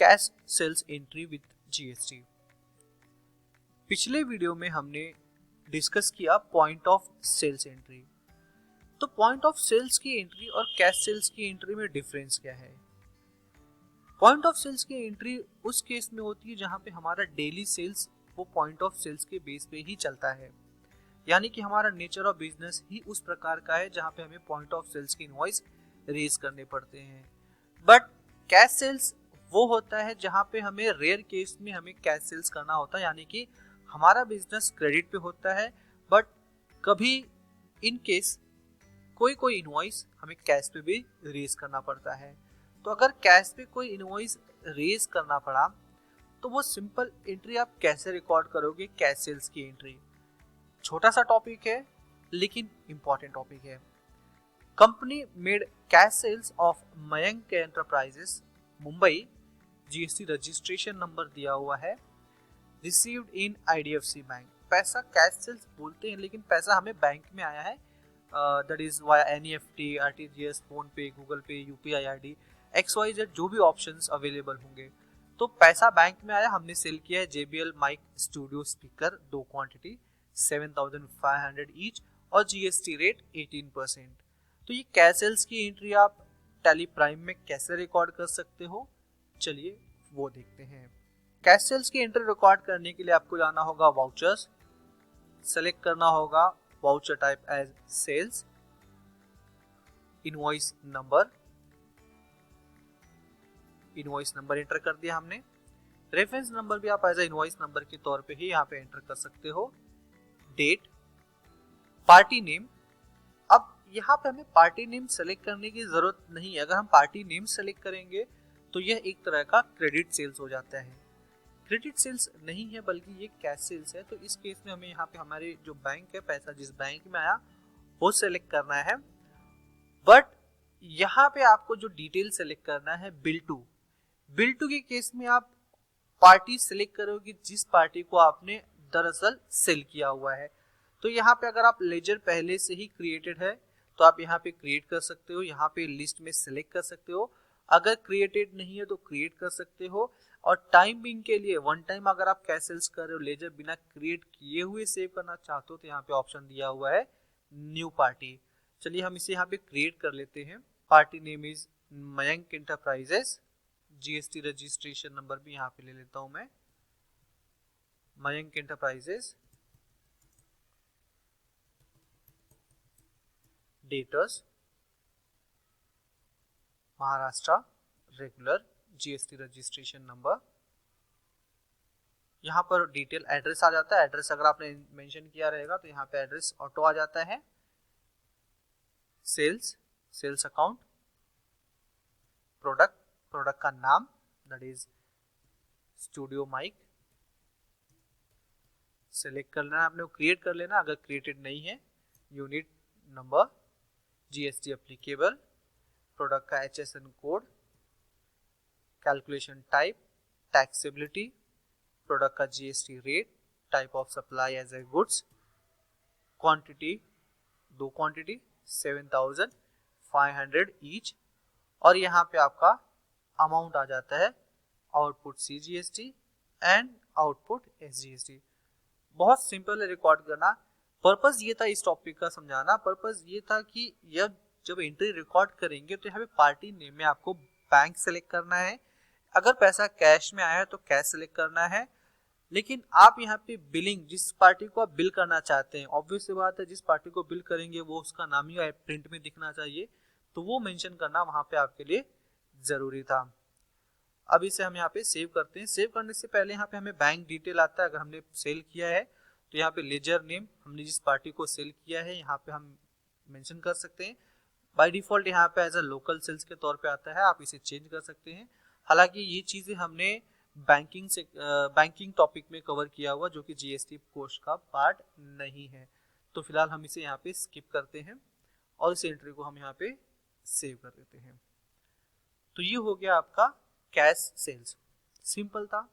Cash sales entry with GST. पिछले video में हमने डिस्कस किया पॉइंट ऑफ सेल्स एंट्री। तो पॉइंट ऑफ सेल्स की एंट्री और कैश सेल्स की एंट्री में डिफरेंस क्या है? पॉइंट ऑफ सेल्स की एंट्री उस केस में होती है जहां पे हमारा डेली सेल्स वो पॉइंट ऑफ सेल्स के बेस पे ही चलता है, यानी कि हमारा नेचर ऑफ बिजनेस ही उस प्रकार का है जहां पे हमें पॉइंट ऑफ सेल्स की इनवॉइस रेज करने पड़ते हैं। बट कैश सेल्स वो होता है जहां पे हमें रेयर केस में हमें कैश सेल्स करना होता है, यानी कि हमारा बिजनेस क्रेडिट पे होता है बट कभी इन केस कोई इनवॉइस हमें कैश पे भी रेज करना पड़ता है। तो अगर कैश पे कोई इनवॉइस रेज करना पड़ा तो वो सिंपल एंट्री आप कैसे रिकॉर्ड करोगे? कैश सेल्स की एंट्री। छोटा सा टॉपिक है लेकिन इंपॉर्टेंट टॉपिक है। Company made cash sales of Mayank enterprises Mumbai, GST registration number दिया हुआ है, रिसीव्ड इन आईडीएफसी बैंक। पैसा कैश सेल्स बोलते हैं लेकिन पैसा हमें बैंक में आया है, that is via NEFT, RTGS, PhonePe, Google Pay, UPI ID, XYZ जो भी ऑप्शंस अवेलेबल होंगे। तो पैसा बैंक में आया, हमने सेल किया है JBL mic studio speaker 2 quantity 7500 each और जीएसटी रेट 18%। तो ये कैश सेल्स की एंट्री आप टैली प्राइम में कैसे रिकॉर्ड कर सकते हो, चलिए वो देखते हैं। कैश सेल्स की एंट्री रिकॉर्ड करने के लिए आपको जाना होगा वाउचर्स, सेलेक्ट करना होगा voucher type as sales, invoice number enter कर दिया हमने। रेफरेंस नंबर भी आप एज ए इनवॉइस नंबर के तौर पे ही यहाँ पे एंटर कर सकते हो। Date, party name. अब यहाँ पे हमें पार्टी नेम सेलेक्ट करने की जरूरत नहीं है। अगर हम पार्टी नेम सेलेक्ट करेंगे तो यह एक तरह का क्रेडिट सेल्स हो जाता है। क्रेडिट सेल्स नहीं है बल्कि ये कैश सेल्स है। तो इस केस में हमें यहाँ पे हमारे जो बैंक है, पैसा जिस बैंक में आया वो सेलेक्ट करना है। बट यहाँ पे आपको जो डिटेल सेलेक्ट करना है बिल टू के केस में आप पार्टी सेलेक्ट करोगे जिस पार्टी को आपने दरअसल सेल किया हुआ है। तो यहाँ पे अगर आप लेजर पहले से ही क्रिएटेड है तो आप यहाँ पे क्रिएट कर सकते हो, यहाँ पे लिस्ट में सेलेक्ट कर सकते हो। अगर क्रिएटेड नहीं है तो क्रिएट कर सकते हो। और टाइम बिंग के लिए वन टाइम अगर आप कैश सेल्स कर रहे हो, लेजर बिना क्रिएट किए हुए सेव करना चाहते हो तो यहाँ पे ऑप्शन दिया हुआ है न्यू पार्टी। चलिए हम इसे यहाँ पे क्रिएट कर लेते हैं। Party name is Mayank enterprises, GST registration number भी यहाँ पे ले लेता हूं मैं, Mayank enterprises, debtors Maharashtra, regular, GST registration number. यहाँ पर डिटेल एड्रेस आ जाता है। एड्रेस अगर आपने मेंशन किया रहेगा तो यहाँ पे एड्रेस ऑटो आ जाता है। सेल्स अकाउंट, प्रोडक्ट का नाम that is studio mic, select कर लेना आपने, क्रिएट कर लेना अगर क्रिएटेड नहीं है। Unit number, GST applicable, product का HSN code, calculation type, taxability, product का GST rate, type of supply as a goods, quantity 2 quantity 7500 each और यहाँ पे आपका अमाउंट आ जाता है output CGST and output SGST। बहुत सिंपल है रिकॉर्ड करना। पर्पस ये था इस टॉपिक का समझाना, पर्पस ये था कि जब एंट्री रिकॉर्ड करेंगे तो यहाँ पे पार्टी नेम में आपको बैंक सेलेक्ट करना है। अगर पैसा कैश में आया है तो कैश सेलेक्ट करना है। लेकिन आप यहाँ पे बिलिंग, जिस पार्टी को आप बिल करना चाहते हैं, ऑब्वियस सी बात है जिस पार्टी को बिल करेंगे वो उसका नाम ही प्रिंट में दिखना चाहिए, तो वो मेंशन करना वहां पे आपके लिए जरूरी था। अब इसे हम यहाँ पे सेव करते हैं। सेव करने से पहले यहाँ पे हमें बैंक डिटेल आता है। अगर हमने सेल किया है तो यहाँ पे लेजर नेम, हमने जिस पार्टी को सेल किया है यहाँ पे हम मेंशन कर सकते हैं। बाय डिफॉल्ट यहाँ पे एज अ लोकल सेल्स के तौर पे आता है, आप इसे चेंज कर सकते हैं। हालांकि ये चीजें हमने बैंकिंग टॉपिक में कवर किया हुआ जो कि जीएसटी कोर्स का पार्ट नहीं है, तो फिलहाल हम इसे यहाँ पे स्किप करते हैं और इस एंट्री को हम यहाँ पे सेव कर देते हैं। तो ये हो गया आपका कैश सेल्स। सिंपल था।